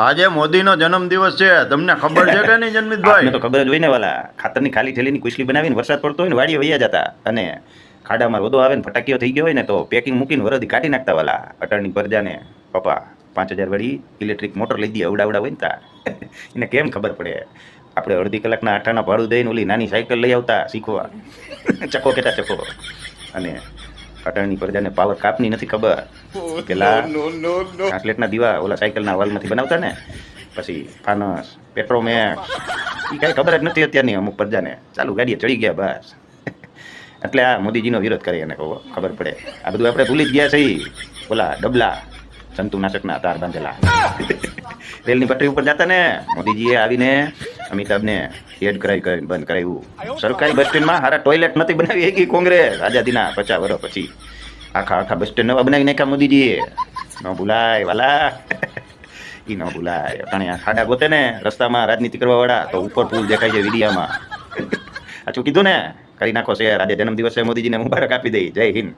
આજે મોદીનો જન્મદિવસ છે, તમને ખબર છે કે નહીં જન્મિતભાઈ? આપને તો ખબર જ હોય ને વાલા, ખાતરની ખાલી થેલીની કુશલી બનાવીને વરસાદ પડતો હોય ને વાડીએ વૈયા જતા, અને ખાડામાં રોદો આવે ને ફટાકીઓ થઈ ગયો હોય ને તો પેકિંગ મૂકીને વરદી કાઢી નાખતા વાલા. અટાણની પરજાને પપ્પા 5,000 વાળી ઇલેક્ટ્રિક મોટર લઈ દે, અવડા હોય ને તા એને કેમ ખબર પડે? આપણે અડધી કલાકના આટાના ભાડું દઈને ઓલી નાની સાયકલ લઈ આવતા શીખવા, ચકો કેતા ચકો. અને અટાણની પરજાને પાવર કાપની નથી ખબર, પેલા ટ્રાન્સલેટના દીવા ઓલા સાયકલના વાલમાંથી બનાવતા ને, પછી ફાનસ પેટ્રોમેક્સ, એ કાંઈ ખબર જ નથી અત્યારની અમુક પ્રજાને. ચાલુ ગાડીએ ચડી ગયા બસ. એટલે આ મોદીજીનો વિરોધ કરે એને કહો ખબર પડે. આ બધું આપણે ભૂલી જ ગયા છીએ. ઓલા ડબલા જંતુનાશકના તાર બાંધેલા રેલની પટરી ઉપર જતા ને, મોદીજીએ આવીને અમિતાભને એડ કરાવી બંધ કરાવ્યું. સરકારી બસ સ્ટેન્ડમાં સારા ટોયલેટ નથી બનાવી શકી કોંગ્રેસ આઝાદીના 50 વર્ષ પછી. આખા બસ સ્ટેન્ડ નવા બનાવી નાખ્યા મોદીજીએ. ન ભૂલાય વાલા, એ ન ભૂલાય. અટાણે ખાડા ગોતે ને રસ્તામાં રાજનીતિ કરવા વાળા, તો ઉપર પુલ દેખાય છે વિડીયામાં. આછું કીધું ને, કરી નાખો શેર. આજે જન્મદિવસ છે મોદીજીને મુબારક આપી દઈ. જય હિન્દ.